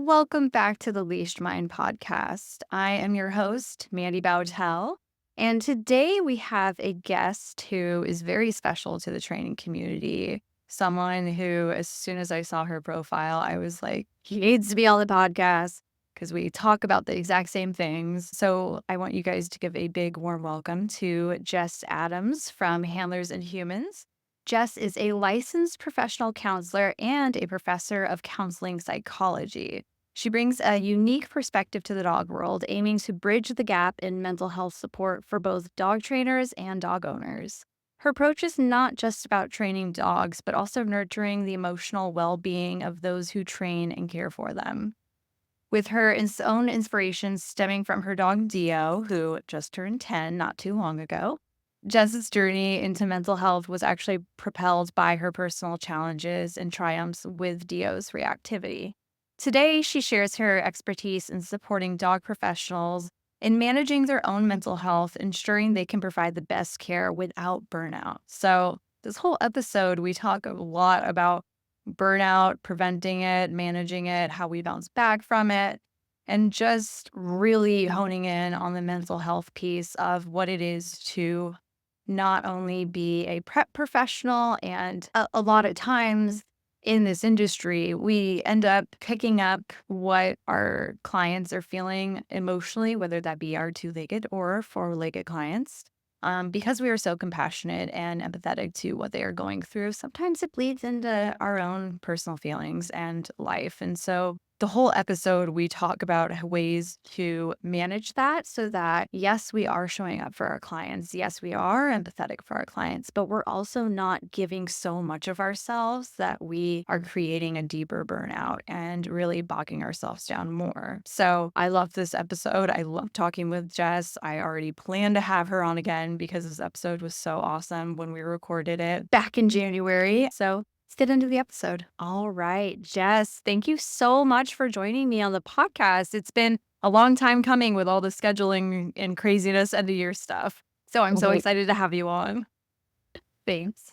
Welcome back to the Leashed Mind podcast. I am your host, Mandy Bowtell, and today we have a guest who is very special to the training community. Someone who, as soon as I saw her profile, I was like, he needs to be on the podcast because we talk about the exact same things. So I want you guys to give a big warm welcome to Jess Adams from Handlers and Humans. Jess is a licensed professional counselor and a professor of counseling psychology. She brings a unique perspective to the dog world, aiming to bridge the gap in mental health support for both dog trainers and dog owners. Her approach is not just about training dogs, but also nurturing the emotional well-being of those who train and care for them. With her own inspirations stemming from her dog Dio, who just turned 10 not too long ago, Jess's journey into mental health was actually propelled by her personal challenges and triumphs with Dio's reactivity. Today, she shares her expertise in supporting dog professionals in managing their own mental health, ensuring they can provide the best care without burnout. So, this whole episode, we talk a lot about burnout, preventing it, managing it, how we bounce back from it, and just really honing in on the mental health piece of what it is to not only be a prep professional, and a lot of times in this industry, we end up picking up what our clients are feeling emotionally, whether that be our two-legged or four-legged clients. Because we are so compassionate and empathetic to what they are going through, sometimes it bleeds into our own personal feelings and life. And so the whole episode, we talk about ways to manage that so that, yes, we are showing up for our clients. Yes, we are empathetic for our clients, but we're also not giving so much of ourselves that we are creating a deeper burnout and really bogging ourselves down more. So I love this episode. I love talking with Jess. I already plan to have her on again because this episode was so awesome when we recorded it back in January. So let's get into the episode. All right, Jess, thank you so much for joining me on the podcast. It's been a long time coming with all the scheduling and craziness end of year stuff. So I'm so Mhm. excited to have you on. Thanks.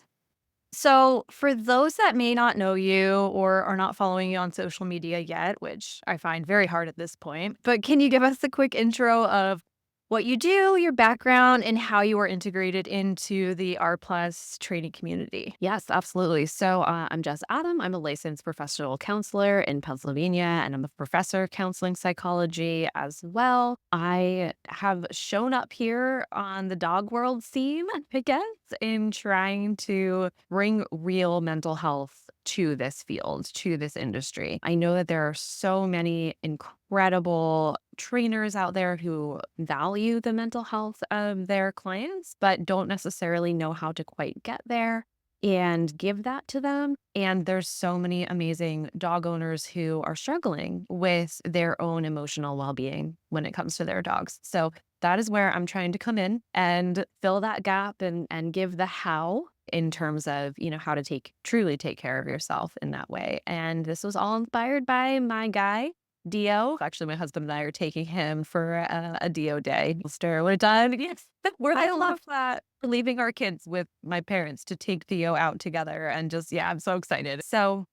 So, for those that may not know you or are not following you on social media yet, which I find very hard at this point, but can you give us a quick intro of what you do, your background, and how you are integrated into the R Plus training community? Yes, absolutely. So I'm Jess Adam. I'm a licensed professional counselor in Pennsylvania, and I'm a professor of counseling psychology as well. I have shown up here on the dog world scene, I guess, in trying to bring real mental health to this field, to this industry. I know that there are so many incredible trainers out there who value the mental health of their clients, but don't necessarily know how to quite get there and give that to them. And there's so many amazing dog owners who are struggling with their own emotional well-being when it comes to their dogs. So that is where I'm trying to come in and fill that gap and give the how in terms of, how to truly take care of yourself in that way. And this was all inspired by my guy, Dio. Actually, my husband and I are taking him for a Dio day. We're done. Yes, I love that. we're leaving our kids with my parents to take Dio out together, and just I'm so excited. So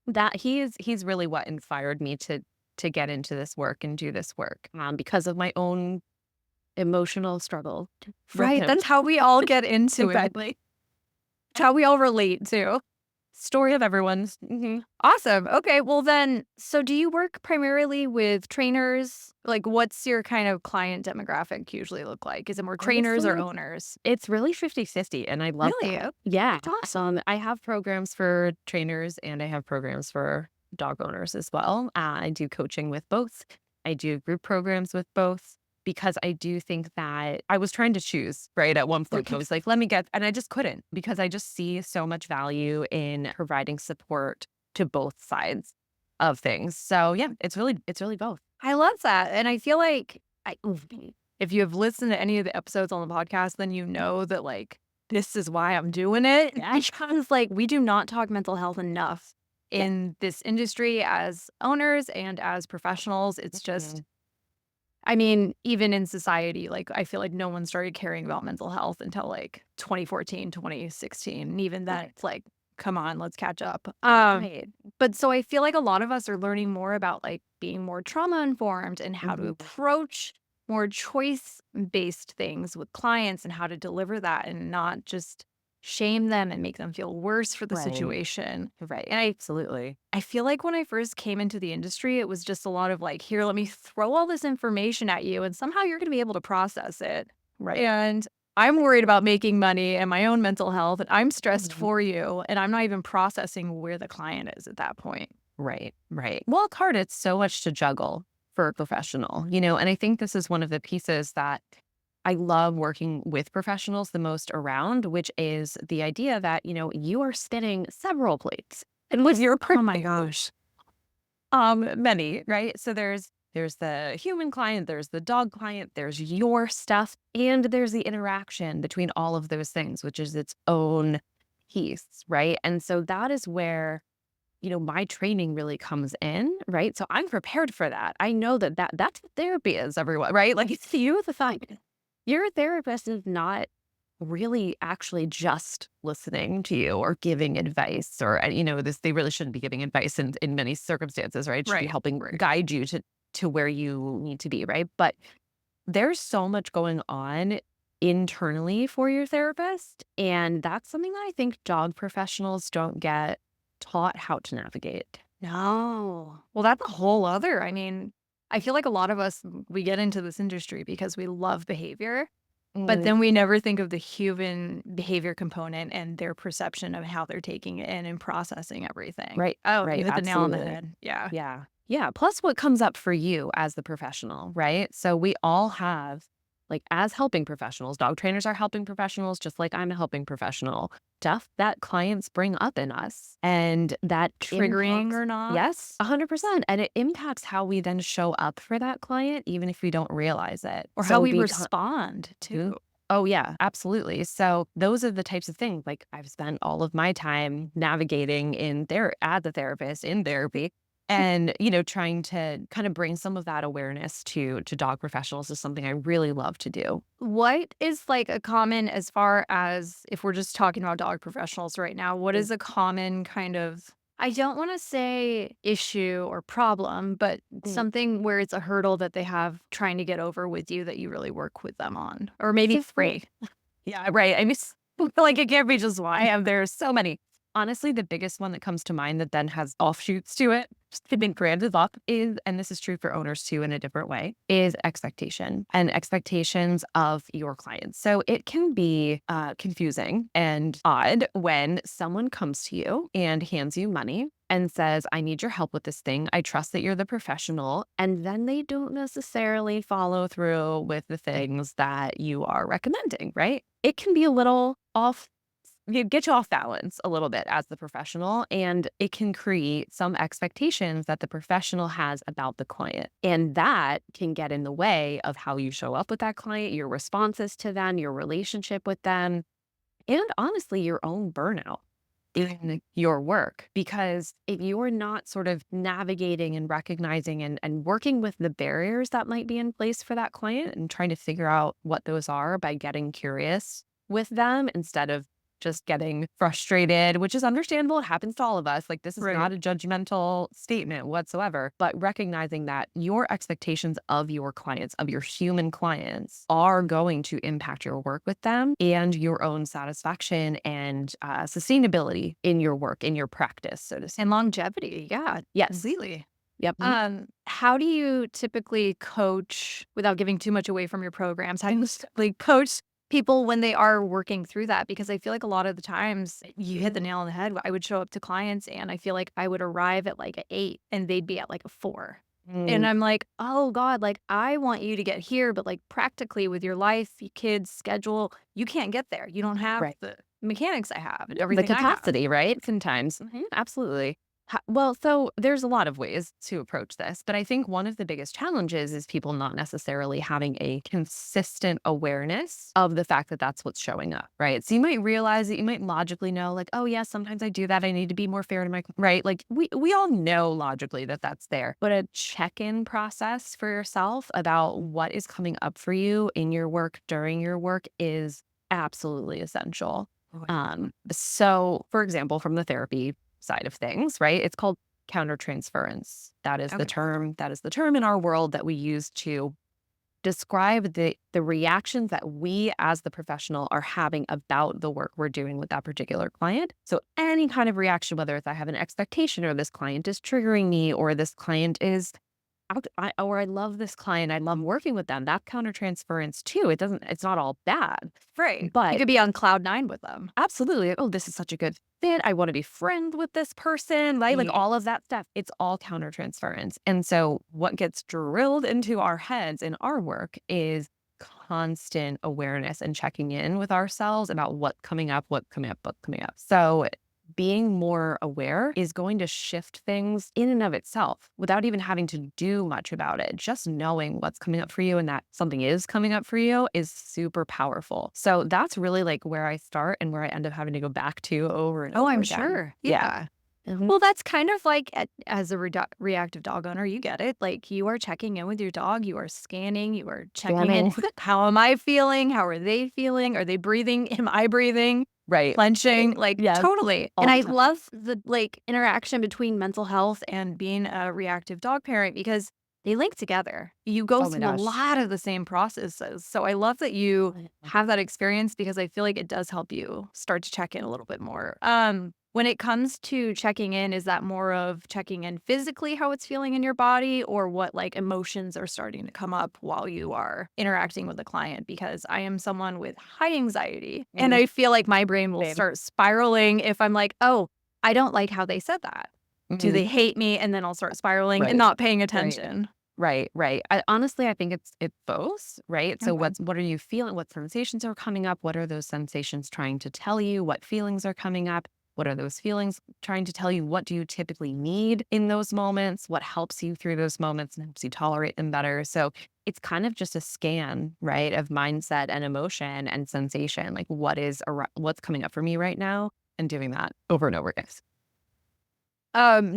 that he's really what inspired me to get into this work and do this work because of my own emotional struggle with Right. him. That's how we all get into it. Exactly. It's how we all relate to. Story of everyone's. Awesome. Okay. Well, then, so do you work primarily with trainers? Like, what's your kind of client demographic usually look like? Is it more trainers or Honestly, owners? it's really 50-50, and I love Really? that. Okay. Yeah. That's awesome. I have programs for trainers and I have programs for dog owners as well. I do coaching with both. I do group programs with both because I do think that I was trying to choose, right? At one point, I was like, let me get, and I just couldn't because I just see so much value in providing support to both sides of things. So yeah, it's really both. I love that. And I feel like if you have listened to any of the episodes on the podcast, then you know that, like, this is why I'm doing it. Yeah. Because, like, we do not talk mental health enough Yeah. in this industry as owners and as professionals. It's just, I mean, even in society, like, I feel like no one started caring about mental health until like 2014, 2016. And even then, it's like, come on, let's catch up. Right. But so I feel like a lot of us are learning more about like being more trauma informed and how to Mhm. approach more choice based things with clients and how to deliver that and not just shame them and make them feel worse for the Right. situation. Right. And Absolutely. I feel like when I first came into the industry, it was just a lot of like, here, let me throw all this information at you and somehow you're going to be able to process it. Right. And I'm worried about making money and my own mental health, and I'm stressed Mhm. for you. And I'm not even processing where the client is at that point. Right. Right. Well, it's hard. It's so much to juggle for a professional, you know, and I think this is one of the pieces that I love working with professionals the most around, which is the idea that, you know, you are spinning several plates. And with your Oh my gosh. many, right? So there's the human client, there's the dog client, there's your stuff, and there's the interaction between all of those things, which is its own piece, right? And so that is where, you know, my training really comes in, right? So I'm prepared for that. I know that's what therapy is, everyone, right? Like it's you the fact your therapist is not really actually just listening to you or giving advice or you know this they really shouldn't be giving advice in many circumstances, right? It should be Right. helping Right. guide you to where you need to be, right? But there's so much going on internally for your therapist, and that's something that I think dog professionals don't get taught how to navigate. No. Well, that's a whole other. I mean, I feel like a lot of us, we get into this industry because we love behavior, but Mm, then we never think of the human behavior component and their perception of how they're taking it in and processing everything. right, Oh, you right, hit the nail on the absolutely. head. Yeah. Yeah. Yeah. Plus what comes up for you as the professional, right? So we all have, like, as helping professionals, dog trainers are helping professionals, just like I'm a helping professional, stuff that clients bring up in us. And that Triggering impacts, or not, yes, 100%. And it impacts how we then show up for that client, even if we don't realize it. or how So we because, respond too. oh, yeah, absolutely. So those are the types of things, like, I've spent all of my time navigating in there as a therapist in therapy and, you know, trying to kind of bring some of that awareness to dog professionals is something I really love to do. What is like a common, as far as if we're just talking about dog professionals right now, what Mm, is a common kind of, I don't want to say issue or problem, but mm. something where it's a hurdle that they have trying to get over with you that you really work with them on? Or maybe So three. yeah, right. I mean, like it can't be just one. There's so many. Honestly, the biggest one that comes to mind that then has offshoots to it, just to be granted up, is, and this is true for owners too in a different way, is expectation and expectations of your clients. So it can be confusing and odd when someone comes to you and hands you money and says, I need your help with this thing. I trust that you're the professional. And then they don't necessarily follow through with the things that you are recommending, right? It can be a little off, get you off balance a little bit as the professional, and it can create some expectations that the professional has about the client. And that can get in the way of how you show up with that client, your responses to them, your relationship with them, and honestly, your own burnout in your work. Because if you're not sort of navigating and recognizing and working with the barriers that might be in place for that client and trying to figure out what those are by getting curious with them instead of just getting frustrated, which is understandable. It happens to all of us. Like, this is Right. not a judgmental statement whatsoever, but recognizing that your expectations of your clients, of your human clients, are going to impact your work with them and your own satisfaction and sustainability in your work, in your practice, so to speak. And longevity. Yeah, Yes. completely. Yep. How do you typically coach, without giving too much away from your programs, how do you typically coach people when they are working through that? Because I feel like a lot of the times you hit the nail on the head. I would show up to clients and I feel like I would arrive at like a 8 and they'd be at like a 4. And Mm, I'm like, "Oh god, like I want you to get here, but like practically with your life, your kids, schedule, you can't get there. You don't have right. the mechanics I have and The everything I have." capacity, right? Sometimes. Absolutely. Well, so there's a lot of ways to approach this, but I think one of the biggest challenges is people not necessarily having a consistent awareness of the fact that that's what's showing up, right? So you might realize that you might logically know, like, oh, yeah, sometimes I do that. I need to be more fair to my, right? Like, we all know logically that that's there, but a check in process for yourself about what is coming up for you in your work during your work is absolutely essential. Right. So for example, from the therapy side of things, right? It's called countertransference. That is the Okay. term. That is the term in our world that we use to describe the reactions that we as the professional are having about the work we're doing with that particular client. So any kind of reaction, whether it's I have an expectation or this client is triggering me or this client is or I love this client, I love working with them. That countertransference too. It's not all bad, Right. You but could be on cloud 9 with them. absolutely. Like, oh, this is such a good fit. I want to be friends with this person, right? Like Mhm. all of that stuff. It's all countertransference. And so what gets drilled into our heads in our work is constant awareness and checking in with ourselves about what's coming up, what's coming up, what's coming up. So being more aware is going to shift things in and of itself without even having to do much about it. Just knowing what's coming up for you and that something is coming up for you is super powerful. So that's really like where I start and where I end up having to go back to over and Oh, over I'm again. sure. Yeah. Yeah. Mhm. Well, that's kind of like as a reactive dog owner, you get it. Like you are checking in with your dog, you are scanning, you are checking in. Scamming. How am I feeling? How are they feeling? Are they breathing? Am I breathing? Right. Clenching? Like Yes. totally. And All the I time. love the like interaction between mental health and being a reactive dog parent because they link together. You go Oh my through a gosh. lot of the same processes. So I love that you Yeah. have that experience because I feel like it does help you start to check in a little bit more. When it comes to checking in, is that more of checking in physically how it's feeling in your body or what like emotions are starting to come up while you are interacting with a client? Because I am someone with high anxiety and Mhm. I feel like my brain will Same. start spiraling if I'm like, oh, I don't like how they said that. Do Mhm. they hate me? And then I'll start spiraling and Right. not paying Right. attention. Right, right. Honestly, I think it's both, right? So Okay. what are you feeling? What sensations are coming up? What are those sensations trying to tell you? What feelings are coming up? What are those feelings trying to tell you? What do you typically need in those moments? What helps you through those moments and helps you tolerate them better? So it's kind of just a scan, right, of mindset and emotion and sensation. Like what's coming up for me right now, and doing that over and over again.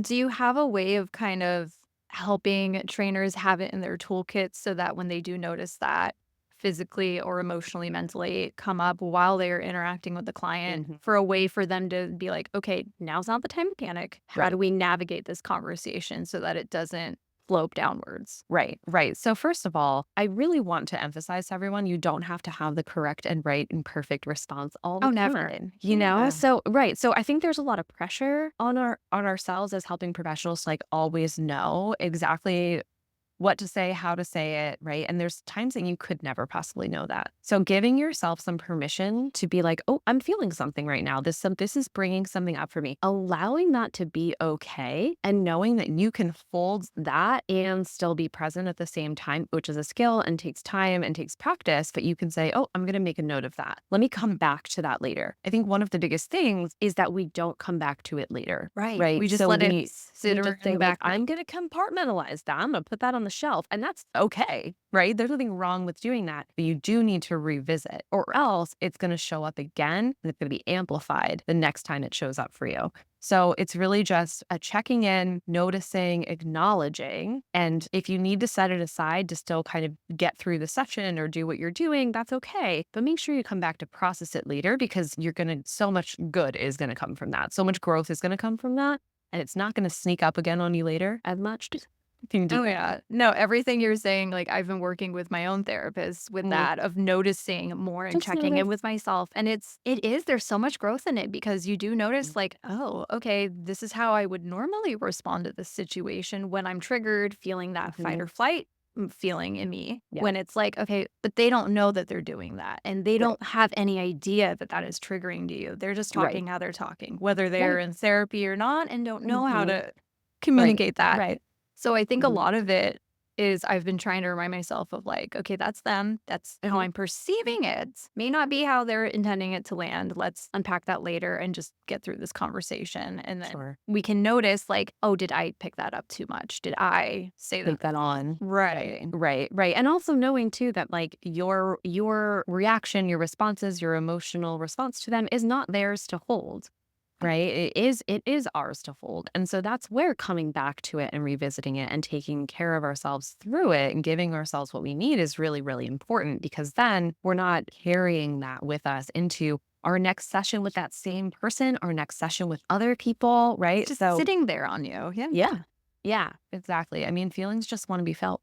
Do you have a way of kind of helping trainers have it in their toolkits so that when they do notice that physically or emotionally, mentally come up while they're interacting with the client Mhm. for a way for them to be like, okay, now's not the time to panic. How do Right. we navigate this conversation so that it doesn't slope downwards? Right, right. So first of all, I really want to emphasize to everyone, you don't have to have the correct and right and perfect response all the Oh, never. time, you know? Yeah. So right. So I think there's a lot of pressure on ourselves as helping professionals to like always know exactly what to say, how to say it, right? And there's times that you could never possibly know that. So giving yourself some permission to be like, "Oh, I'm feeling something right now. This is bringing something up for me." Allowing that to be okay and knowing that you can hold that and still be present at the same time, which is a skill and takes time and takes practice, but you can say, "Oh, I'm going to make a note of that. Let me come back to that later." I think one of the biggest things is that we don't come back to it later. Right. We Right. just So let it sit we just in the say, like, background. I'm going to compartmentalize that. I'm going to put that on the shelf. And that's okay. Right. There's nothing wrong with doing that. But you do need to revisit, or else it's going to show up again and it's going to be amplified the next time it shows up for you. So it's really just a checking in, noticing, acknowledging. And if you need to set it aside to still kind of get through the session or do what you're doing, that's okay. But make sure you come back to process it later because so much good is going to come from that. So much growth is going to come from that. And it's not going to sneak up again on you later as much. Just if you can do Oh, that. yeah. No, everything you're saying, like, I've been working with my own therapist with Mhm. that of noticing more and Just checking in notice. with myself. And there's so much growth in it because you do Mm. notice, like, oh, okay, this is how I would normally respond to this situation when I'm triggered, feeling that fight Mhm. or flight feeling in me. Yeah. When it's like, okay, but they don't know that they're doing that. And they Right. don't have any idea that that is triggering to you. They're just Right. talking how they're talking, whether they're Right. in therapy or not, and don't know how Mhm. to Right. communicate that. Right. So I think a Mhm. lot of it is I've been trying to remind myself of like, okay, that's them. That's how Mhm. I'm perceiving it. May not be how they're intending it to land. Let's unpack that later and just get through this conversation. And then Sure. we can notice like, oh, did I pick that up too much? Did I say that? Take that on. Right. Right. Right. Right. And also knowing too that like your reaction, your responses, your emotional response to them is not theirs to hold. Right? It is ours to hold. And so that's where coming back to it and revisiting it and taking care of ourselves through it and giving ourselves what we need is really, really important because then we're not carrying that with us into our next session with that same person, our next session with other people, right? Just So, sitting there on you. Yeah. yeah. Yeah, exactly. I mean, feelings just want to be felt.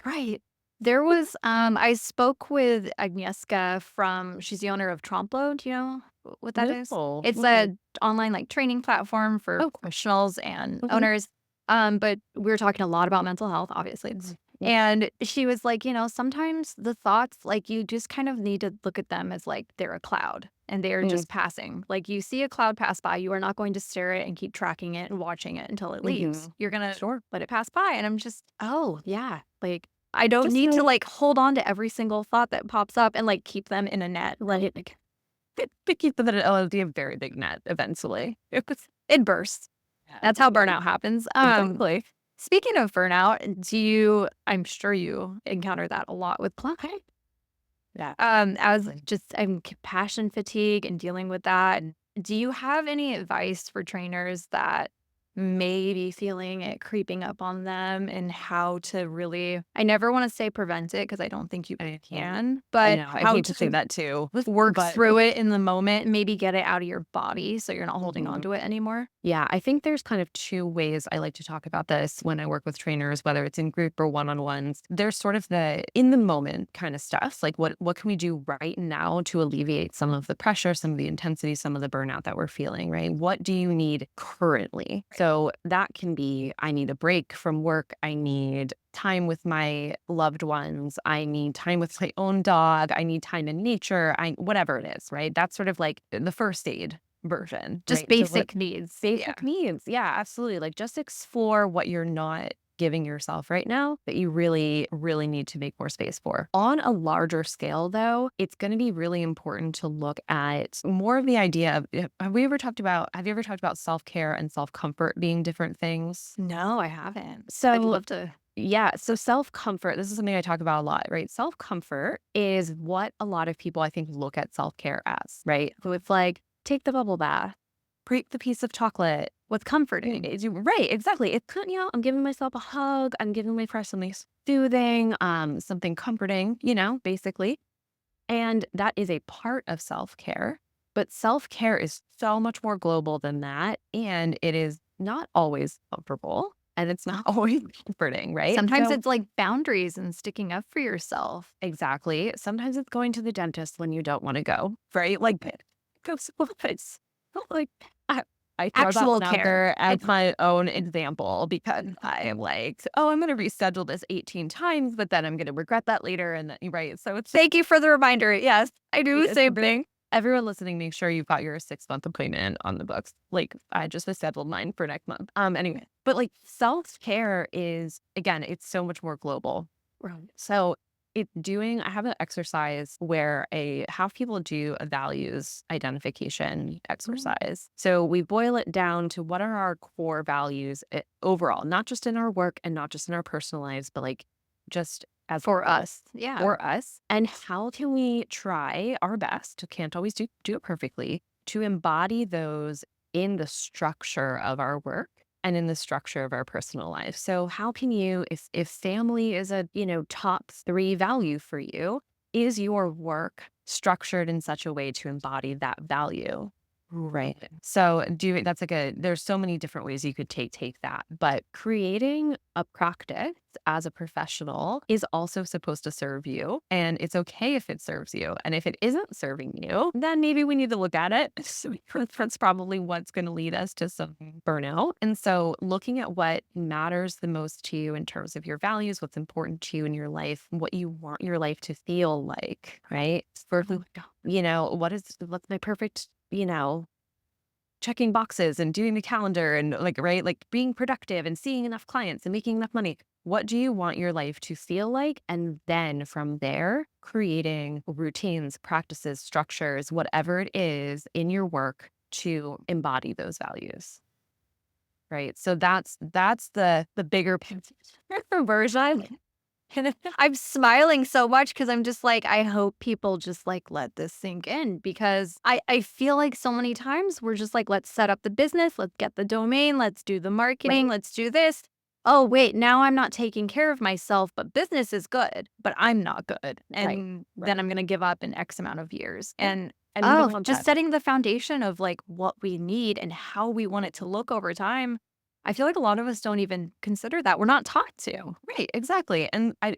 Right. There was I spoke with Agnieszka from she's the owner of Tromplo. Do you know what that is? No. It's a online like training platform for Oh, professionals and mhm, owners. But we were talking a lot about mental health, obviously. mhm, And she was like, sometimes the thoughts, like you just kind of need to look at them as like they're a cloud and they're mm, just passing. Like you see a cloud pass by, you are not going to stare at it and keep tracking it and watching it until it leaves. mhm. You're gonna Sure. let it pass by. And I'm just, oh yeah. Like I don't Just need to like hold on to every single thought that pops up and like keep them in a net. Like keep them at a very big net eventually. it bursts. Yeah. That's how burnout happens. Exactly. Speaking of burnout, I'm sure you encounter that a lot with clients. Yeah. As just I'm passion fatigue and dealing with that. Do you have any advice for trainers that may be feeling it creeping up on them and how to really, I never want to say prevent it because I don't think you I know. can, I but know. I how hate to say to that too, work but through it in the moment, maybe get it out of your body so you're not holding on mhm. to it anymore? Yeah, I think there's kind of two ways I like to talk about this when I work with trainers, whether it's in group or one-on-ones. There's sort of the in the moment kind of stuff, like what can we do right now to alleviate some of the pressure, some of the intensity, some of the burnout that we're feeling, right? What do you need currently? So that can be I need a break from work, I need time with my loved ones, I need time with my own dog, I need time in nature, I whatever it is, right? That's sort of like the first aid version, Just right? So what basic needs. Yeah. basic needs. Yeah, absolutely. Like just explore what you're not giving yourself right now that you really, really need to make more space for. On a larger scale, though, it's going to be really important to look at more of the idea of have you ever talked about self care and self comfort being different things? No, I haven't. I'd So, love to. yeah, so self comfort, this is something I talk about a lot, right? Self comfort is what a lot of people I think look at self care as, right? So it's like, take the bubble bath, break the piece of chocolate. What's comforting? Right, exactly. It's I'm giving myself a hug. I'm giving myself something soothing, something comforting, basically. And that is a part of self care. But self care is so much more global than that. And it is not always comfortable and it's not always comforting, right? Sometimes So, it's like boundaries and sticking up for yourself. exactly. Sometimes it's going to the dentist when you don't want to go, right? Like, go someplace. Like, I, I throw that Actual one out care. there as my own example because I am like, oh, I'm going to reschedule this 18 times, but then I'm going to regret that later. And then, right. So it's Thank you for the reminder. Yes, I do the it's same thing. everyone listening, make sure you've got your 6 month appointment on the books. Like I just scheduled mine for next month. Anyway, but like self care is again, it's so much more global. Right. So I have an exercise where I have people do a values identification exercise. So we boil it down to what are our core values overall, not just in our work and not just in our personal lives, but like just as a For whole us. Yeah. for us. And how can we try our best? Can't always do it perfectly to embody those in the structure of our work and in the structure of our personal life. So how can you if family is a, top 3 value for you, is your work structured in such a way to embody that value? Right. So that's like there's so many different ways you could take that, but creating a practice as a professional is also supposed to serve you. And it's okay if it serves you. And if it isn't serving you, then maybe we need to look at it. So that's probably what's going to lead us to some burnout. And so looking at what matters the most to you in terms of your values, what's important to you in your life, what you want your life to feel like, right? For, Oh my God. what's my perfect, checking boxes and doing the calendar and like, right, like being productive and seeing enough clients and making enough money. What do you want your life to feel like? And then from there, creating routines, practices, structures, whatever it is in your work to embody those values. Right. So that's the bigger picture version. I'm smiling so much because I'm just like, I hope people just like let this sink in because I feel like so many times we're just like, let's set up the business, let's get the domain, let's do the marketing, Right. let's do this. Oh, wait, now I'm not taking care of myself, but business is good, but I'm not good. Right. And Right. then I'm going to give up in X amount of years. And And we don't Oh, want just that. setting the foundation of, like, what we need and how we want it to look over time. I feel like a lot of us don't even consider that. We're not taught to. Right, exactly. And I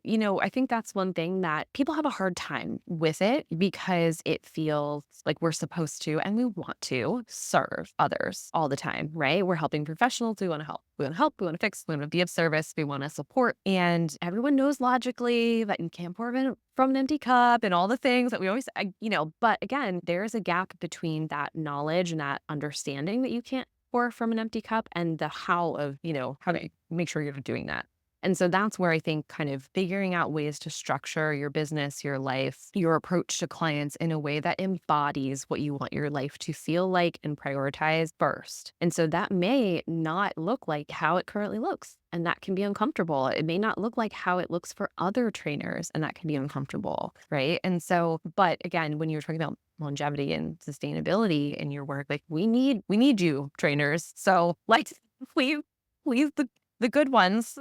think that's one thing that people have a hard time with it because it feels like we're supposed to and we want to serve others all the time, right? We're helping professionals. We want to help. We want to help. We want to fix. We want to be of service. We want to support. And everyone knows logically that you can't pour from an empty cup and all the things that we always, but again, there's a gap between that knowledge and that understanding that you can't pour from an empty cup and the how of, how to make sure you're doing that. And so that's where I think kind of figuring out ways to structure your business, your life, your approach to clients in a way that embodies what you want your life to feel like and prioritize first. And so that may not look like how it currently looks. And that can be uncomfortable. It may not look like how it looks for other trainers, and that can be uncomfortable. Right. And so, but again, when you're talking about longevity and sustainability in your work, like we need you trainers. So like we leave the good ones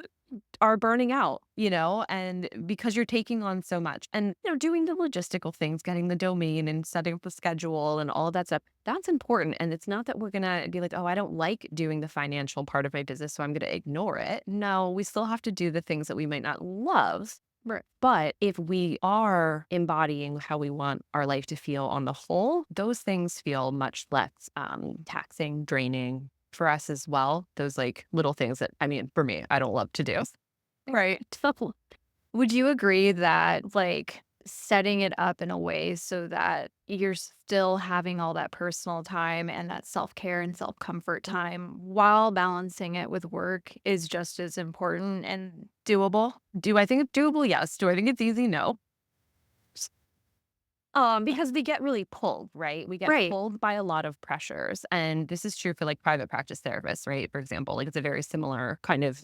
are burning out, and because you're taking on so much and, doing the logistical things, getting the domain and setting up the schedule and all of that stuff, that's important. And it's not that we're going to be like, oh, I don't like doing the financial part of my business, so I'm going to ignore it. No, we still have to do the things that we might not love. Right. But if we are embodying how we want our life to feel on the whole, those things feel much less taxing, draining for us as well. Those like little things that, I mean, for me, I don't love to do. Right. Would you agree that, like, setting it up in a way so that you're still having all that personal time and that self-care and self-comfort time while balancing it with work is just as important and doable? Do I think it's doable? Yes. Do I think it's easy? No. Because we get really pulled, right? We get Right. pulled by a lot of pressures. And this is true for like private practice therapists, right? For example, like it's a very similar kind of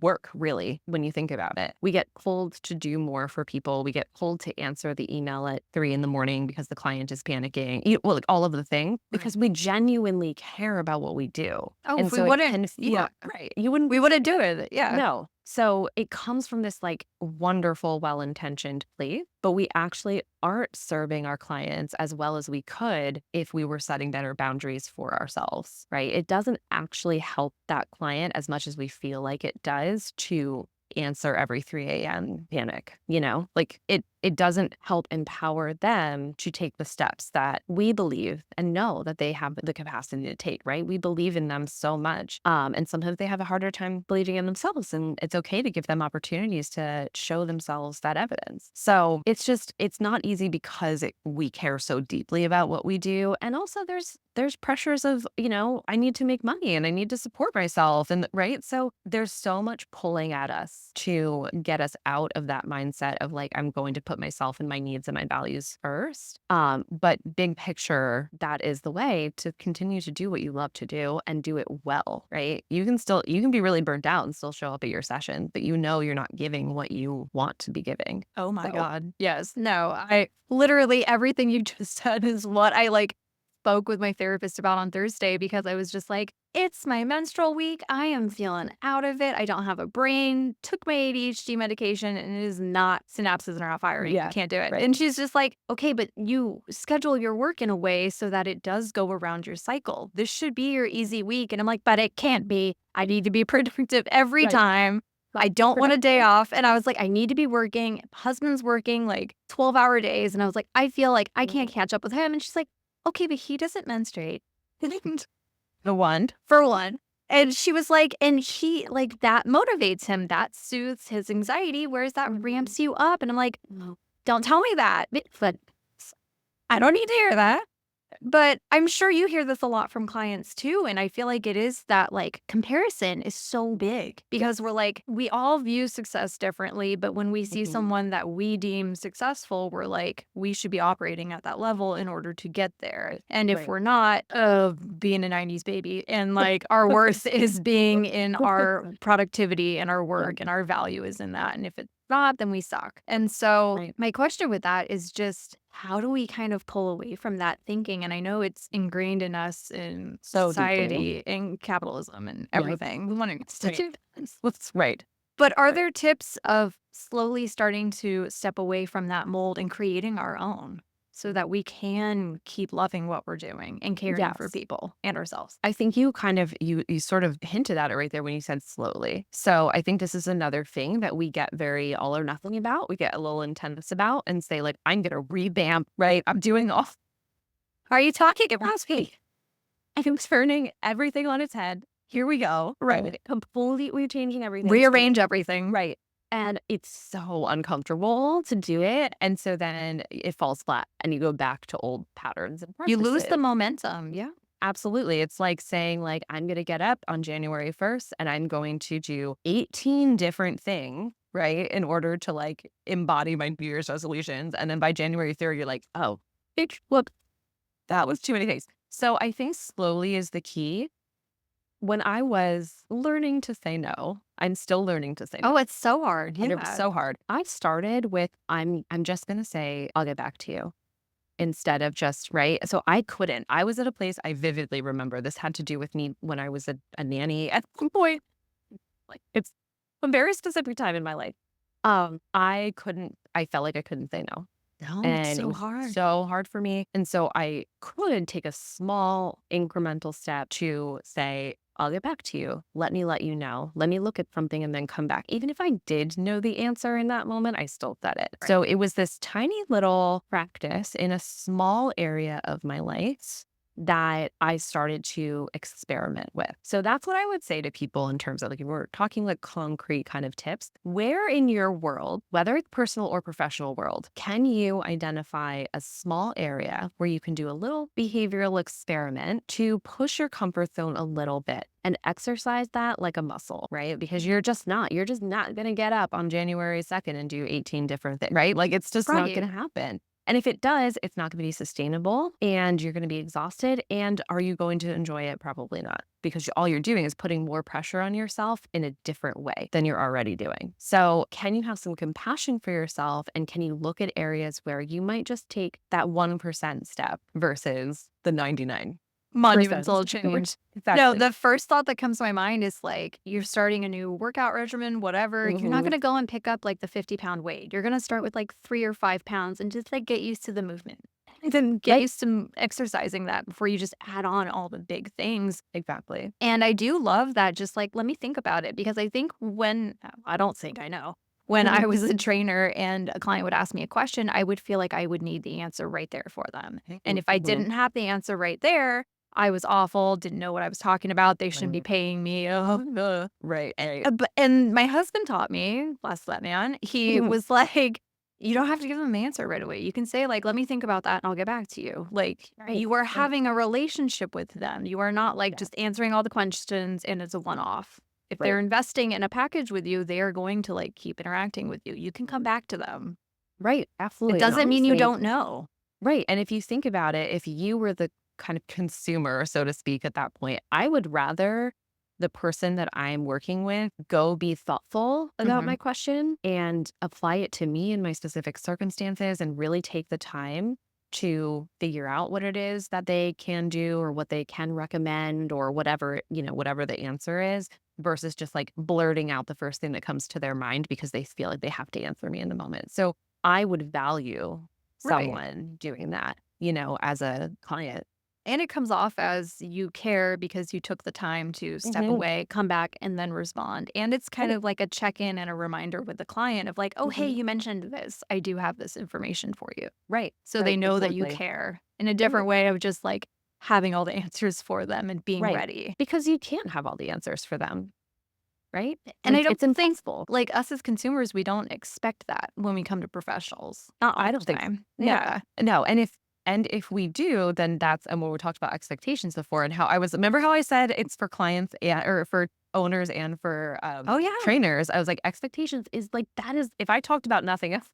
work, really, when you think about it. We get pulled to do more for people. We get pulled to answer the email at 3 in the morning because the client is panicking. Well, like all of the things, Right. because we genuinely care about what we do. Oh, And if we so it wouldn't can yeah, feel right. You wouldn't we wouldn't do it. Yeah. no. So it comes from this like wonderful, well intentioned place, but we actually aren't serving our clients as well as we could if we were setting better boundaries for ourselves, right? It doesn't actually help that client as much as we feel like it does to answer every 3 a.m. panic, like it doesn't help empower them to take the steps that we believe and know that they have the capacity to take, right? We believe in them so much. And sometimes they have a harder time believing in themselves. And it's okay to give them opportunities to show themselves that evidence. So it's not easy because we care so deeply about what we do. And also there's pressures of, I need to make money and I need to support myself. And right. So there's so much pulling at us to get us out of that mindset of like, I'm going to put myself and my needs and my values first. But big picture, that is the way to continue to do what you love to do and do it well, right? You can be really burnt out and still show up at your session, but you're not giving what you want to be giving. Oh my So god. Yes. No, I literally everything you just said is what I, like, spoke with my therapist about on Thursday because I was just like, "It's my menstrual week. I am feeling out of it. I don't have a brain. Took my ADHD medication, and it is not synapses are not firing. I yeah, can't do it." right. And she's just like, "Okay, but you schedule your work in a way so that it does go around your cycle. This should be your easy week." And I'm like, "But it can't be. I need to be productive every Right. time. I don't want a day off." And I was like, "I need to be working." Husband's working like 12-hour days. And I was like, "I feel like I can't catch up with him." And she's like, "Okay, but he doesn't menstruate." The one. For one. And she was like, and he like that motivates him. That soothes his anxiety, whereas that ramps you up. And I'm like, "No, don't tell me that." But I don't need to hear that. But I'm sure you hear this a lot from clients too, and I feel like it is that, like, comparison is so big because we're like we all view success differently, but when we see Mhm. someone that we deem successful, we're like, we should be operating at that level in order to get there. And if Right. we're not, being a 90s baby and, like, our worth is being in our productivity and our Yeah. work and our value is in that, and if it's not, then we suck. And so Right. my question with that is just how do we kind of pull away from that thinking? And I know it's ingrained in us in So deeply. society and capitalism and Yep. everything. We want to Right. institute this. What's right. But are Right. there tips of slowly starting to step away from that mold and creating our own? so that we can keep loving what we're doing and caring for Yes. people and ourselves. I think you kind of you sort of hinted at it right there when you said slowly. So I think this is another thing that we get very all or nothing about. We get a little intense about and say like, I'm gonna revamp, right? I'm doing all Are you talking about me? I'm turning everything on its head. Here we go. Right. Completely changing everything. Rearrange everything. Right. And it's so uncomfortable to do it. And so then it falls flat and you go back to old patterns and You lose the practices. momentum. Yeah. Absolutely. It's like saying like I'm going to get up on January 1st and I'm going to do 18 different things, right? In order to like embody my New Year's resolutions. And then by January 3rd, you're like, oh, whoop, that was too many things. So I think slowly is the key. When I was learning to say no, I'm still learning to say no. Oh, it's so hard. And it was Yeah. so hard. I started with I'm just gonna say, I'll get back to you instead of just right. So I couldn't. I was at a place I vividly remember. This had to do with me when I was a nanny at some point. Like it's a very specific time in my life. I couldn't, I felt like I couldn't say no. No, it's And it so was hard. so hard for me. And so I could take a small incremental step to say, I'll get back to you. Let me let you know. Let me look at something and then come back. Even if I did know the answer in that moment, I still said it. Right. So it was this tiny little practice in a small area of my life that I started to experiment with. So that's what I would say to people in terms of like, if we're talking like concrete kind of tips, where in your world, whether it's personal or professional world, can you identify a small area where you can do a little behavioral experiment to push your comfort zone a little bit and exercise that like a muscle, right? Because you're just not going to get up on January 2nd and do 18 different things, right? Like it's just not Right. going to happen. And if it does, it's not going to be sustainable and you're going to be exhausted. And are you going to enjoy it? Probably not, because all you're doing is putting more pressure on yourself in a different way than you're already doing. So, can you have some compassion for yourself? And can you look at areas where you might just take that 1% step versus the 99%? Monumental change. No, Exactly. the first thought that comes to my mind is like you're starting a new workout regimen, whatever. You're not going Hmm. to go and pick up like the 50-pound weight. You're going to start with like 3 or 5 pounds and just like get used to the movement. And then get Right. used to exercising that before you just add on all the big things. Exactly. And I do love that. Just like, let me think about it because I think I don't think I know, when I was a trainer and a client would ask me a question, I would feel like I would need the answer right there for them. And if I Mhm. didn't have the answer right there, I was awful, didn't know what I was talking about. They shouldn't be paying me. Right. And my husband taught me, bless that man, he was like, you don't have to give them an answer right away. You can say, like, let me think about that and I'll get back to you. Like, Right. you are Right. having a relationship with them. You are not like Yeah. just answering all the questions and it's a one off. If they're Right. investing in a package with you, they are going to like keep interacting with you. You can come back to them. Right. It Absolutely. And doesn't mean you honestly, don't know. right. And if you think about it, if you were the kind of consumer, so to speak, at that point, I would rather the person that I'm working with go be thoughtful about Mhm. my question and apply it to me and my specific circumstances and really take the time to figure out what it is that they can do or what they can recommend or whatever, whatever the answer is versus just like blurting out the first thing that comes to their mind because they feel like they have to answer me in the moment. So I would value Right. someone doing that, as a client. And it comes off as you care because you took the time to step Mhm. away, come back, and then respond. And it's kind Right. of like a check in and a reminder with the client of like, oh, hey, Mhm. you mentioned this. I do have this information for you. Right, So they right, know that you exactly. care in a Right, different way of just like having all the answers for them and being right. ready. Because you can't have all the answers for them, right? And I Like, don't it's think impossible. like us as consumers, we don't expect that when we come to professionals. Not all I the don't think s time. yeah. Yeah. No, and if we do, then that's and when we talked about expectations before and how I was remember how I said it's for clients or for owners and for, Oh, yeah. trainers? I was like, expectations is like that is if I talked about nothing else,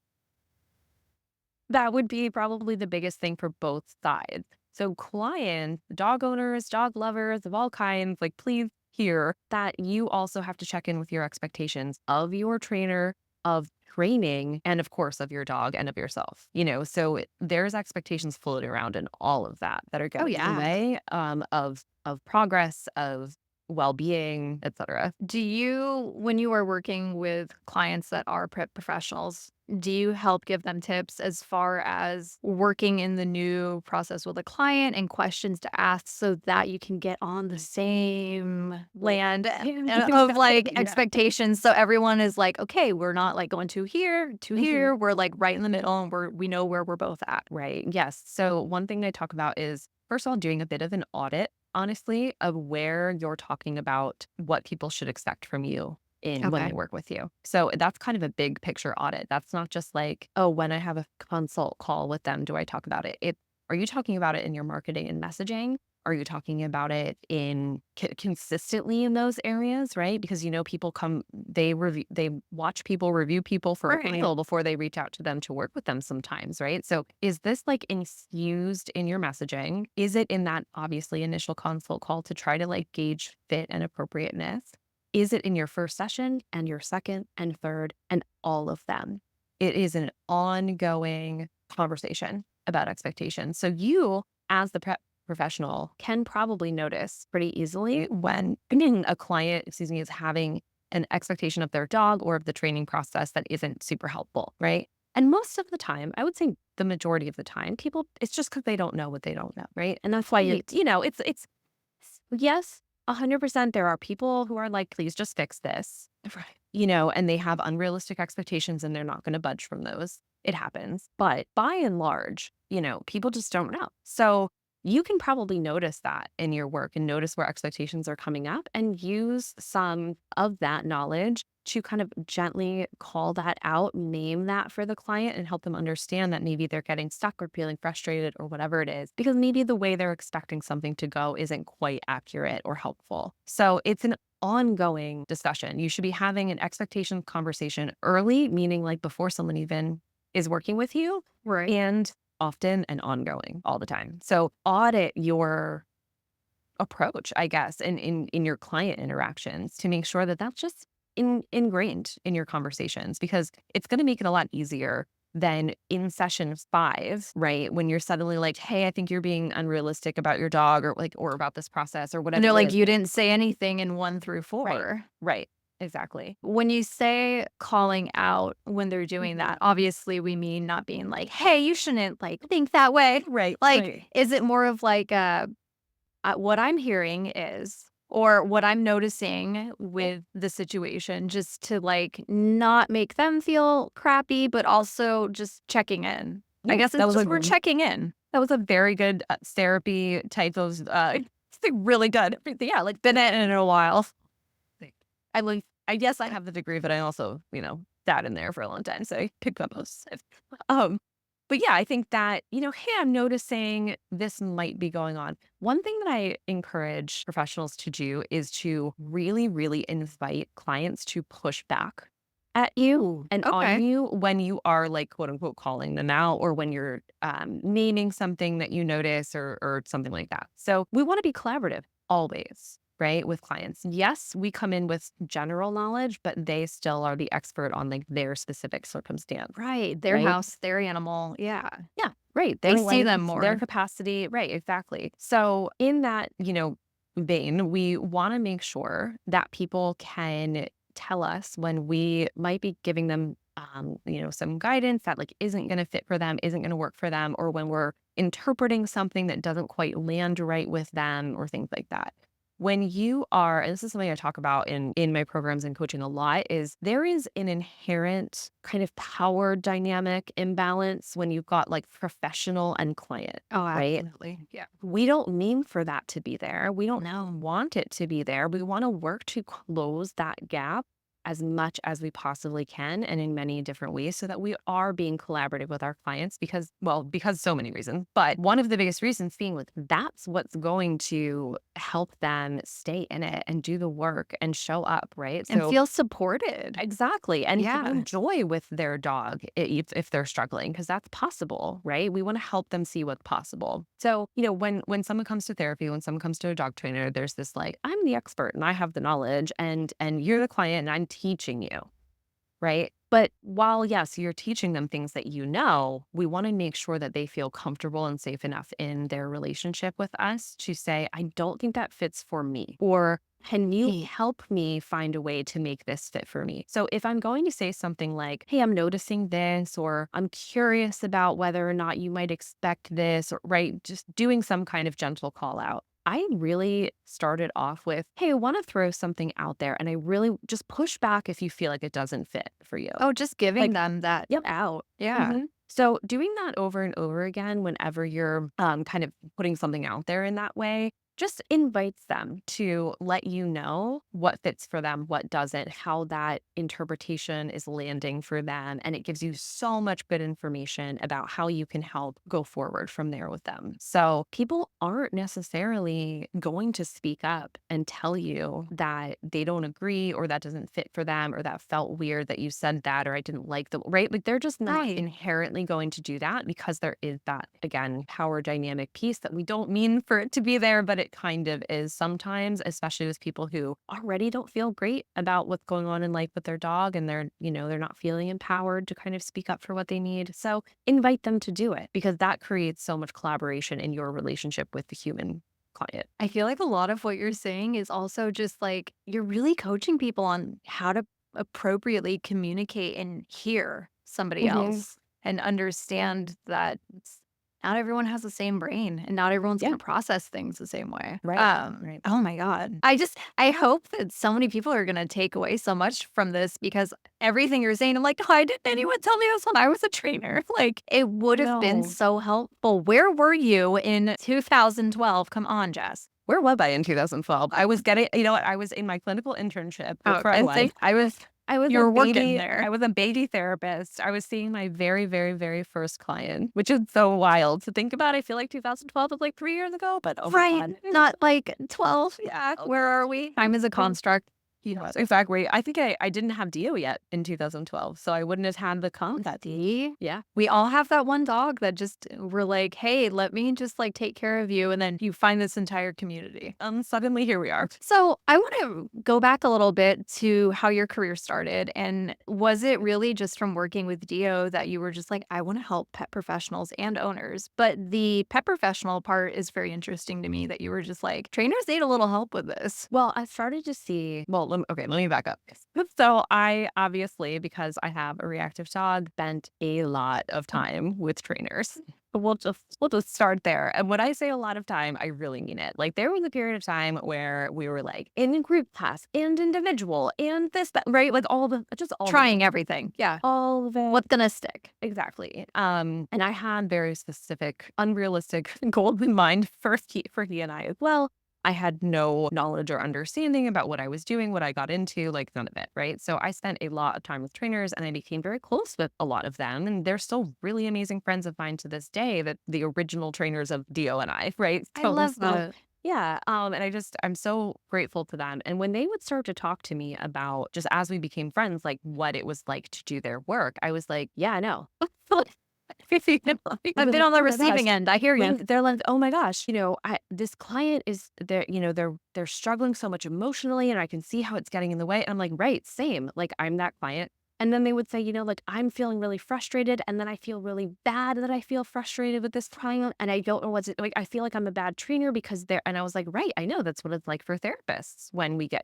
that would be probably the biggest thing for both sides. So clients, dog owners, dog lovers of all kinds, like please hear that you also have to check in with your expectations of your trainer, of training, and of course of your dog and of yourself. So there's expectations floating around in all of that are Oh, getting in the yeah. way of progress, of well-being, etc. Do you, when you are working with clients that are prep professionals, Do you help give them tips as far as working in the new process with a client and questions to ask so that you can get on the same land of like Yeah. expectations so everyone is like, okay, we're not like going to Mhm. here, we're like right in the middle and we know where we're both at. Right. Yes. So one thing I talk about is first of all doing a bit of an audit, honestly, of where you're talking about what people should expect from you in when they Okay. work with you. So that's kind of a big picture audit. That's not just like, oh, when I have a consult call with them, do I talk about it? Are you talking about it in your marketing and messaging? Are you talking about it in consistently in those areas, right? Because people come, they watch people, review people for a Right. while before they reach out to them to work with them sometimes, right? So is this like infused in your messaging? Is it in that obviously initial consult call to try to like gauge fit and appropriateness? Is it in your first session and your second and third and all of them? It is an ongoing conversation about expectations. So you, as the professional, can probably notice pretty easily when a client, excuse me, is having an expectation of their dog or of the training process that isn't super helpful, right? And most of the time, I would say the majority of the time, people, it's just because they don't know what they don't know, right? And that's why Right. yes, 100% there are people who are like, please just fix this, Right. and they have unrealistic expectations and they're not going to budge from those. It happens. But by and large, people just don't know. So you can probably notice that in your work and notice where expectations are coming up and use some of that knowledge to kind of gently call that out, name that for the client and help them understand that maybe they're getting stuck or feeling frustrated or whatever it is, because maybe the way they're expecting something to go isn't quite accurate or helpful. So it's an ongoing discussion. You should be having an expectation conversation early, meaning like before someone even is working with you, Right. and often and ongoing all the time. So audit your approach, I guess, in your client interactions to make sure that that's just ingrained in your conversations, because it's going to make it a lot easier than in session 5, right? When you're suddenly like, hey, I think you're being unrealistic about your dog or about this process or And whatever they're it like, is. you didn't say anything in 1 through Right. 4. Right. Exactly. When you say calling out when they're doing Mhm. that, obviously we mean not being like, "Hey, you shouldn't, like, think that way." Right. Like, Right. is it more of like, what I'm hearing is or what I'm noticing with the situation just to, like, not make them feel crappy, but also just checking in. I Yeah. guess That it's was just a we're checking in. that was a very good therapy type of really good. Yeah, like been at it in a while. Like, I guess I have the degree, but I also, sat in there for a long time, so I picked up most of. Um, but yeah, I think that, hey, I'm noticing this might be going on. One thing that I encourage professionals to do is to really, really invite clients to push back at you Ooh, and on okay. you when you are like quote unquote calling them out, or when you're naming something that you notice, or something like that. So we want to be collaborative always, right? With clients. Yes, we come in with general knowledge, but they still are the expert on like their specific circumstance, Right, their right? house, their animal, yeah. Yeah, right. They Their see life, them their more. capacity. Right, exactly. So in that, vein, we want to make sure that people can tell us when we might be giving them some guidance that like isn't going to fit for them, isn't going to work for them, or when we're interpreting something that doesn't quite land right with them or things like that. When you are, and this is something I talk about in my programs and coaching a lot, is there is an inherent kind of power dynamic imbalance when you've got like professional and client, Oh, right? absolutely. Yeah. We don't mean for that to be there. We don't No. want it to be there. We want to work to close that gap as much as we possibly can and in many different ways, so that we are being collaborative with our clients, because so many reasons. But one of the biggest reasons being like that's what's going to help them stay in it and do the work and show up, right? And So feel supported. exactly. And Yeah. find joy with their dog if they're struggling, because that's possible, right? We want to help them see what's possible. So, when someone comes to therapy, when someone comes to a dog trainer, there's this like, I'm the expert and I have the knowledge, and you're the client and I'm teaching you, right? But while, yes, you're teaching them things that you know, we want to make sure that they feel comfortable and safe enough in their relationship with us to say, I don't think that fits for me. Or can you help me find a way to make this fit for me? So if I'm going to say something like, hey, I'm noticing this, or I'm curious about whether or not you might expect this, or right, just doing some kind of gentle call out. I really started off with, hey, I want to throw something out there. And I really just push back if you feel like it doesn't fit for you. Oh, just giving Like, them that yep. out. Yeah. So doing that over and over again, whenever you're kind of putting something out there in that way, just invites them to let you know what fits for them, what doesn't, how that interpretation is landing for them. And it gives you so much good information about how you can help go forward from there with them. So people aren't necessarily going to speak up and tell you that they don't agree or that doesn't fit for them or that felt weird that you said that or I didn't like the right. Like they're just not Right. inherently going to do that because there is that, again, power dynamic piece that we don't mean for it to be there, but it kind of is sometimes, especially with people who already don't feel great about what's going on in life with their dog and they're not feeling empowered to kind of speak up for what they need. So invite them to do it because that creates so much collaboration in your relationship with the human client. I feel like a lot of what you're saying is also just like you're really coaching people on how to appropriately communicate and hear somebody Hmm. else and understand that not everyone has the same brain and not everyone's Yeah. going to process things the same way. Right. Right. Oh my God. I hope that so many people are going to take away so much from this because everything you're saying, I'm like, why didn't anyone tell me this when I was a trainer? Like, it would have been No. so helpful. Where were you in 2012? Come on, Jess. Where was I in 2012? I was getting, what? I was in my clinical internship Oh, for and life. think I was you a were working baby. there. I was a baby therapist. I was seeing my very, very, very first client, which is so wild to think about. I feel like 2012 was like 3 years ago, but oh my Right. God. Not like 12. Yeah. Where are we? Time is a construct. Yes, exactly. I think I didn't have Dio yet in 2012, so I wouldn't have had the contact. See? Yeah. We all have that one dog that just we're like, "Hey, let me just, like, take care of you," and then you find this entire community. Suddenly here we are. So, I wanna go back a little bit to how your career started, and was it really just from working with Dio that you were just like, "I wanna help pet professionals and owners?" But the pet professional part is very interesting to me that you were just like, "Trainers need a little help with this." Well, I started to see, well, okay, let me back up. So I obviously, because I have a reactive dog, spent a lot of time with trainers. We'll just start there. And when I say a lot of time, I really mean it. Like there was a period of time where we were like in group class and individual and this, that, right? Like just all of it. Trying everything. Yeah. All of it. What's gonna stick? Exactly. And I had very specific, unrealistic goals in mind for he and I as well. I had no knowledge or understanding about what I was doing, what I got into, like none of it, right? So I spent a lot of time with trainers and I became very close with a lot of them. And they're still really amazing friends of mine to this day, that the original trainers of Dio and I, right? I So, love so that. yeah. And I'm so grateful to them. And when they would start to talk to me about just as we became friends, like what it was like to do their work, I was like, yeah, I know. I've been on the Oh my gosh. receiving end. I hear you. They're like, oh my gosh, this client is they're struggling so much emotionally, and I can see how it's getting in the way. And I'm like, right, same. Like I'm that client. And then they would say, like I'm feeling really frustrated, and then I feel really bad that I feel frustrated with this client, and I don't know what's like. I feel like I'm a bad trainer because they're. And I was like, right, I know that's what it's like for therapists when we get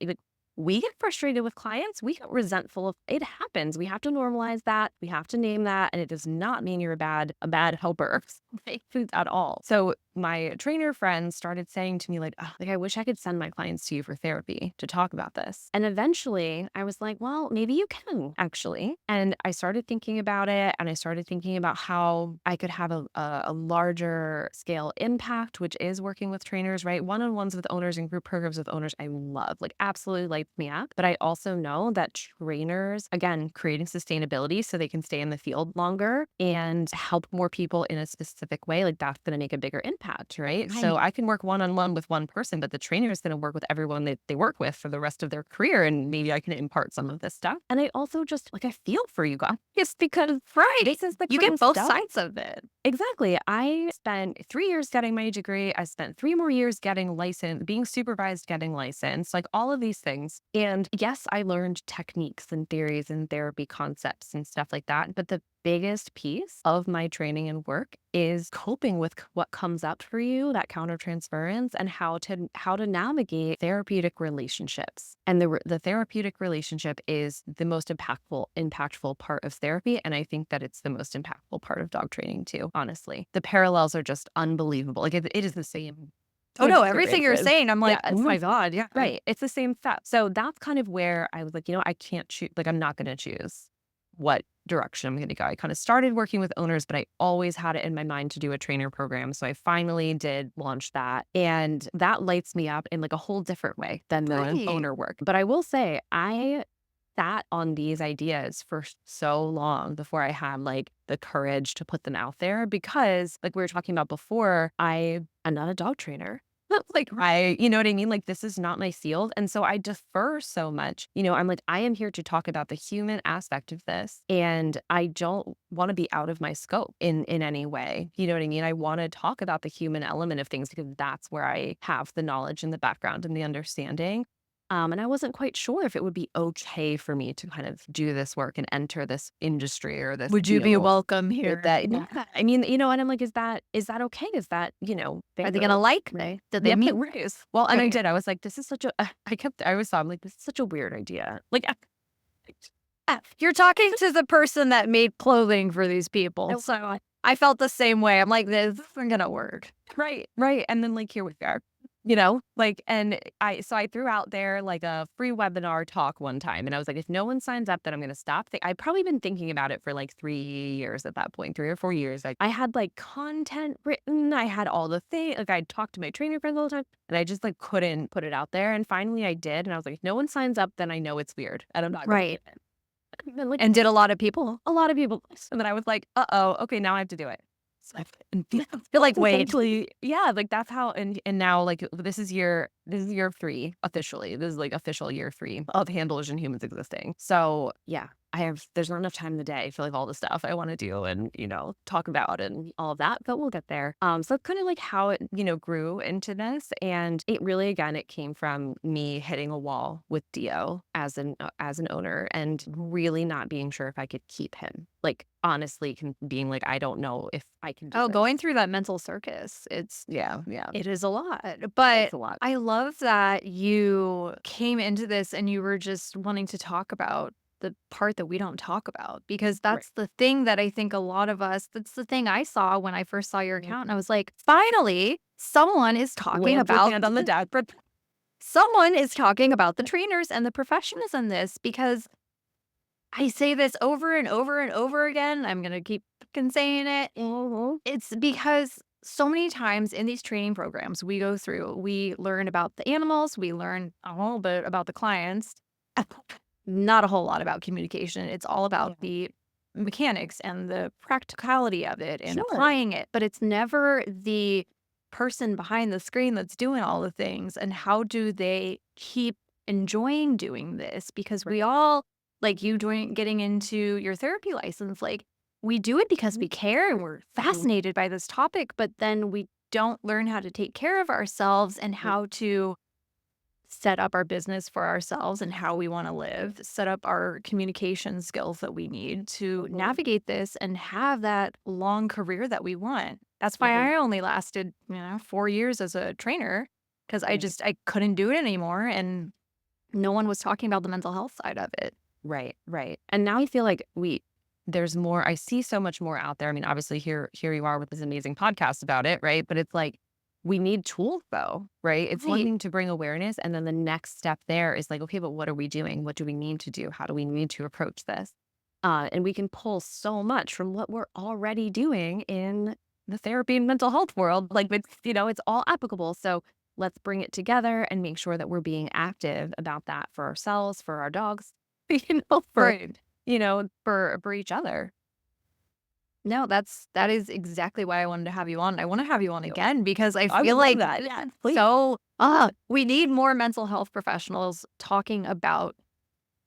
frustrated with clients. We get resentful of it happens. We have to normalize that. We have to name that. And it does not mean you're a bad helper make foods at all. So my trainer friends started saying to me like, "Ugh, like I wish I could send my clients to you for therapy to talk about this." And eventually I was like, well, maybe you can actually. And I started thinking about it and I started thinking about how I could have a larger scale impact, which is working with trainers, right? One-on-ones with owners and group programs with owners, I love, like absolutely lights me up. But I also know that trainers, again, creating sustainability so they can stay in the field longer and help more people in a specific way, like that's going to make a bigger impact impact, right? So Right. I can work one-on-one with one person, but the trainer is going to work with everyone that they work with for the rest of their career. And maybe I can impart some of this stuff. And I also just like, I feel for you guys because Right. this is the You kind get of both stuff. sides of it. Exactly. I spent 3 years getting my degree. I spent 3 more years getting licensed, being supervised, getting licensed, like all of these things. And yes, I learned techniques and theories and therapy concepts and stuff like that. But the biggest piece of my training and work is coping with what comes up for you, that countertransference, and how to navigate therapeutic relationships. And the therapeutic relationship is the most impactful part of therapy, and I think that it's the most impactful part of dog training too. Honestly, the parallels are just unbelievable. Like it is the same Oh, no, everything you're experiences. saying, I'm Yeah, like, "Oh my god, yeah." right. It's the same stuff. So that's kind of where I was like, I can't choose. Like, I'm not going to choose what direction I'm going to go. I kind of started working with owners, but I always had it in my mind to do a trainer program. So I finally did launch that. And that lights me up in like a whole different way than the Right. owner work. But I will say, I sat on these ideas for so long before I had like the courage to put them out there because, like we were talking about before, I'm not a dog trainer. Like, you know what I mean? Like, this is not my field. And so I defer so much. I'm like, I am here to talk about the human aspect of this. And I don't want to be out of my scope in any way. You know what I mean? I want to talk about the human element of things because that's where I have the knowledge and the background and the understanding. And I wasn't quite sure if it would be okay for me to kind of do this work and enter this industry or this Would you be field. welcome With here? that, Yeah. yeah, I mean, and I'm like, is that okay? Is that, Are they fair? gonna like me? Did they Yeah, meet right. ways? Well, and I Right. did. I was like, this is such a I always thought, I'm like, this is such a weird idea. Like, You're talking to the person that made clothing for these people, so I felt the same way. I'm like, "This isn't gonna work." right, right. And then like here we are, like, and I threw out there like a free webinar talk one time, and I was like, if no one signs up, then I'm gonna stop. I'd probably been thinking about it for like 3 years at that point, 3 or 4 years. Like I had like content written, I had all the things, like I'd talked to my trainer friends all the time, and I just like couldn't put it out there. And finally I did, and I was like, if no one signs up, then I know it's weird, and I'm not gonna do Right. it. And then like And did a lot of people? a lot of people, and then I was like, uh-oh, okay, now I have to do it. So and Feel like, that's "Wait." essentially, yeah, like that's how, and now like this is year 3 officially. This is like official year 3 of handlers and humans existing. So yeah, there's not enough time in the day for like all the stuff I want to do and talk about and all of that, but we'll get there. So that's kind of like how it grew into this, and it really, again, it came from me hitting a wall with Dio as an owner and really not being sure if I could keep him. Like honestly, being like, I don't know if I can do Oh, this. going through that mental circus, Yeah, yeah, it is a lot, but it's a lot. I love that you came into this and you were just wanting to talk about the part that we don't talk about, because Right. that's the thing that I think a lot of us that's the thing I saw when I first saw your Mhm. account, and I was like, "Finally, someone is talking Lance with about hand on the desk. someone is talking about the trainers and the professionals in this," because I say this over and over and over again. I'm gonna keep fucking saying it. Mhm. It's because so many times in these training programs we go through, we learn about the animals, we learn a little bit about the clients, not a whole lot about communication. It's all about Yeah. the mechanics and the practicality of it and Sure. applying it, but it's never the person behind the screen that's doing all the things and how do they keep enjoying doing this, because we Right. all, like you doing getting into your therapy license, like we do it because Mhm. we care and we're Mhm. fascinated by this topic, but then we don't learn how to take care of ourselves and Mhm. how to set up our business for ourselves and how we want to live, set up our communication skills that we need to Mhm. navigate this and have that long career that we want. That's why Mhm. I only lasted, 4 years as a trainer, because Right. I couldn't do it anymore and no one was talking about the mental health side of it. Right. Right. And now I feel like there's more. I see so much more out there. I mean, obviously here you are with this amazing podcast about it, right? But it's like we need tools though, right? It's one Right. thing to bring awareness, and then the next step there is like, okay, but what are we doing? What do we need to do? How do we need to approach this? And we can pull so much from what we're already doing in the therapy and mental health world. Like it's all applicable. So let's bring it together and make sure that we're being active about that for ourselves, for our dogs, for Right. for each other. No, that is exactly why I wanted to have you on. I wanna have you on You. again because I I would feel love like that. Yeah, please. we need more mental health professionals talking about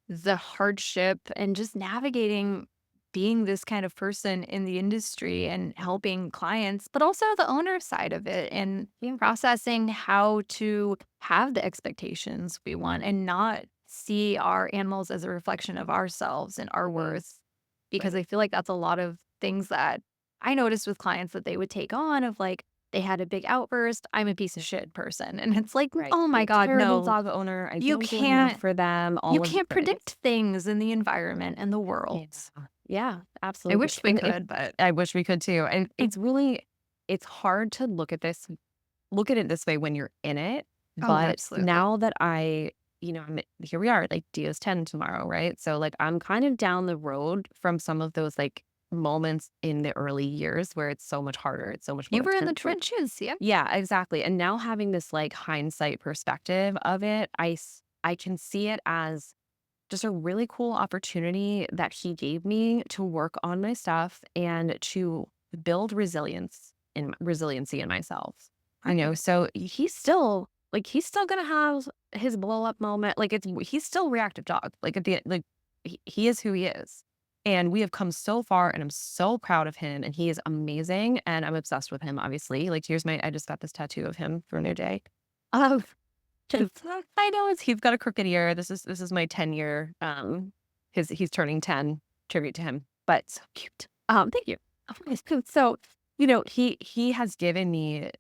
the hardship and just navigating being this kind of person in the industry and helping clients, but also the owner side of it and Yeah. processing how to have the expectations we want and not see our animals as a reflection of ourselves and our Mhm. worth. Because Right. I feel like that's a lot of things that I noticed with clients that they would take on of like, they had a big outburst. I'm a piece of shit person. And it's like, Right. oh I'm my a God, terrible no, dog owner. I you don't do enough can't for them. you All of the can't things. predict things in the environment and the Yeah. world. Yeah, I absolutely. wish we And could, but I wish we could too. And it's hard to look at it this way when you're in it. oh, But absolutely. now that here we are, like Dio's 10 tomorrow, right? So like I'm kind of down the road from some of those like moments in the early years where it's so much harder. It's so much more You were in the intense. trenches, yeah. Yeah, exactly. And now having this like hindsight perspective of it, I can see it as just a really cool opportunity that he gave me to work on my stuff and to build resiliency in myself. Right. So he's still gonna have his blow up moment. Like he's still a reactive dog. Like at the like he is who he is. And we have come so far and I'm so proud of him and he is amazing and I'm obsessed with him, obviously. Like I just got this tattoo of him for New Day. Oh, I know he's got a crooked ear. This is my 10-year, he's turning 10, tribute to him, but so cute. Thank you. Oh, it's cute. So, he has given me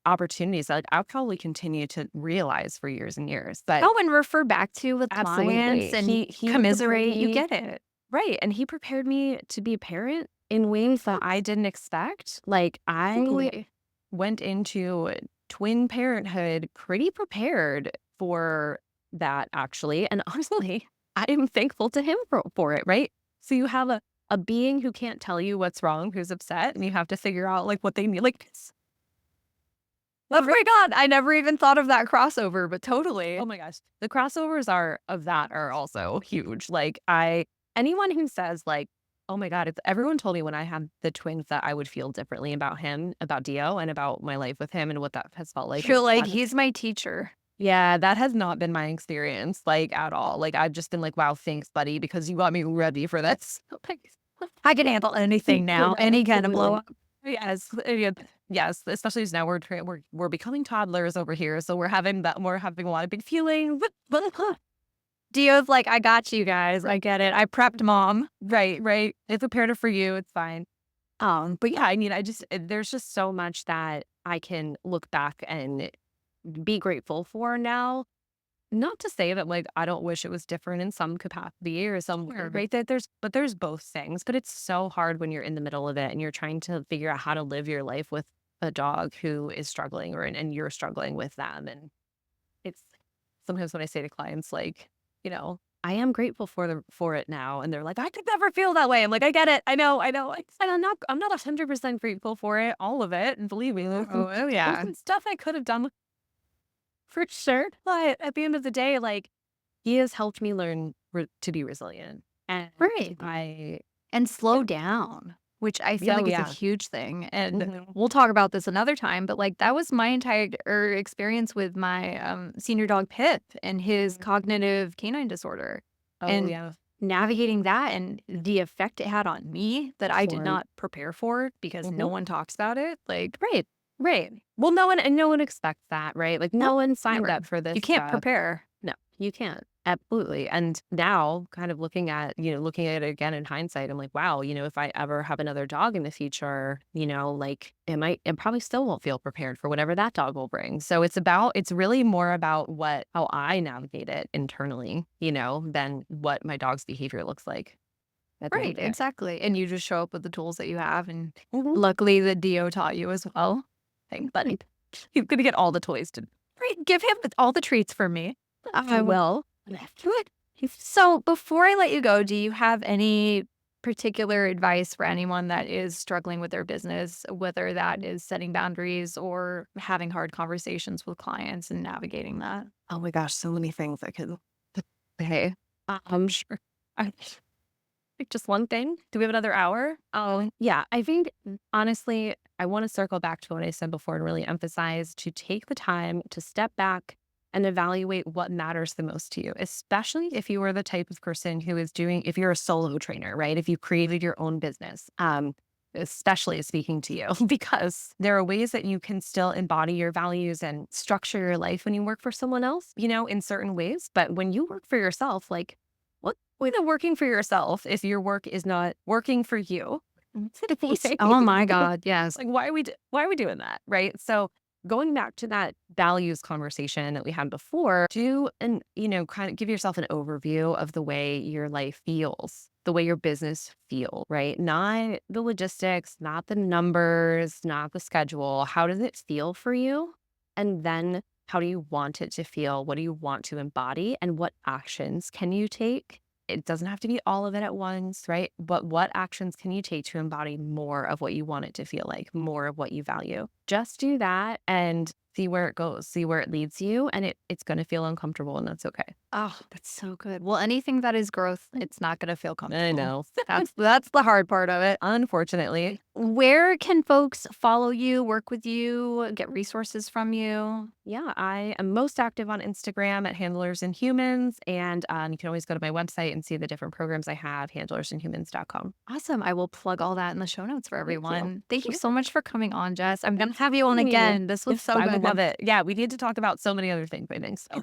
opportunities that, like, I'll probably continue to realize for years and years, but Oh, and refer back to with clients absolutely, and he prepared commiserate, you me get it. right, and he prepared me to be a parent in ways that I didn't expect. Like, I Totally. went into twin parenthood pretty prepared for that actually. And honestly, I am thankful to him for it, right? So you have a being who can't tell you what's wrong, who's upset, and you have to figure out like what they need. Like, Oh my God, I never even thought of that crossover, but oh totally. my gosh, the crossovers are also huge. Like anyone who says like, oh my God, it's everyone told me when I had the twins that I would feel differently about him, about Dio, and about my life with him and what that has felt like. You're like, "He's my teacher." Yeah, that has not been my experience, like, at all. Like, I've just been like, "Wow, thanks, buddy, because you got me ready for this." Thanks. I can handle anything now, Yeah, any kind of blow absolutely. up. Yes, yeah, yes, especially as now we're becoming toddlers over here, so we're having a lot of big feelings, Dio's like, "I got you guys. I right, get it. I prepped mom." right. It's prepared it for you, it's fine. But yeah, I mean, there's just so much that I can look back and be grateful for now. Not to say that, like, I don't wish it was different in some capacity or some way, Sure. right? There's both things, but it's so hard when you're in the middle of it and you're trying to figure out how to live your life with a dog who is struggling and you're struggling with them. And it's sometimes when I say to clients, like, I am grateful for it now. And they're like, I could never feel that way. I'm like, I get it. I know. And I'm not 100% grateful for it, all of it. And believe me, Oh, there's yeah. some stuff I could have done for sure. But at the end of the day, like, he has helped me learn to be resilient, and Right. I And yeah. slow down, which I feel Oh, like is a yeah. huge thing, and Mhm. we'll talk about this another time, but, like, that was my entire experience with my, senior dog Pip and his Mhm. cognitive canine disorder, Oh, and yeah. navigating that and the effect it had on me that I did Sure. not prepare for because no Mhm. one talks about it, like, Right, right. Well, no one expects that, right? Like, no, no one signed never. up for You this can't stuff. prepare. No, you can't. Absolutely. And now kind of looking at it again in hindsight, I'm like, wow, if I ever have another dog in the future, like it probably still won't feel prepared for whatever that dog will bring. So it's really more about how I navigate it internally, than what my dog's behavior looks like at the end of Right, the day. exactly, and you just show up with the tools that you have, and Mhm. luckily the DO taught you as well. Thanks, buddy. He's gonna get all the toys to Right, give him all the treats for me. I Um, will. good. So before I let you go, do you have any particular advice for anyone that is struggling with their business, whether that is setting boundaries or having hard conversations with clients and navigating that? Oh my gosh, so many things I could say. Sure. I Like just one thing? Do we have another hour? Yeah, I think honestly, I want to circle back to what I said before and really emphasize to take the time to step back and evaluate what matters the most to you, especially if you are the type of person who is doing, if you're a solo trainer, right? If you created your own business, especially speaking to you, because there are ways that you can still embody your values and structure your life when you work for someone else, in certain ways. But when you work for yourself, like, what point of working for yourself if your work is not working for you? Right? Oh my God. Yes. Like, why are we doing that? Right. So going back to that values conversation that we had before, do and kind of give yourself an overview of the way your life feels, the way your business feel, right? Not the logistics, not the numbers, not the schedule. How does it feel for you? And then how do you want it to feel? What do you want to embody? And what actions can you take? It doesn't have to be all of it at once, right? But what actions can you take to embody more of what you want it to feel like, more of what you value? Just do that and see where it goes, see where it leads you. And it's going to feel uncomfortable, and that's okay. Oh, that's so good. Well, anything that is growth, it's not gonna feel I comfortable. know. That's the hard part of it. Unfortunately. Where can folks follow you, work with you, get resources from you? Yeah, I am most active on Instagram at Handlers and Humans. And you can always go to my website and see the different programs I have, handlersandhumans.com. Awesome. I will plug all that in the show notes for Thank you. everyone. Thank you Yeah. so much for coming on, Jess. I'm gonna Thanks have for you on having me. again. This was Yes, so I would good. love it. Yeah, we need to talk about so many other things, I think. So,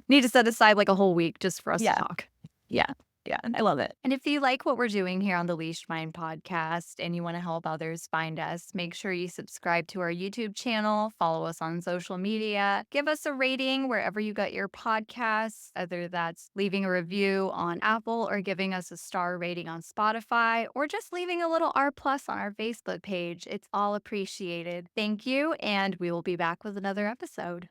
Need to set aside like a whole week just for us to yeah, talk. yeah, yeah. I love it. And if you like what we're doing here on the Leashed Mind podcast and you want to help others find us, make sure you subscribe to our YouTube channel, follow us on social media, give us a rating wherever you got your podcasts, whether that's leaving a review on Apple or giving us a star rating on Spotify or just leaving a little R plus on our Facebook page. It's all appreciated. Thank you, and we will be back with another episode.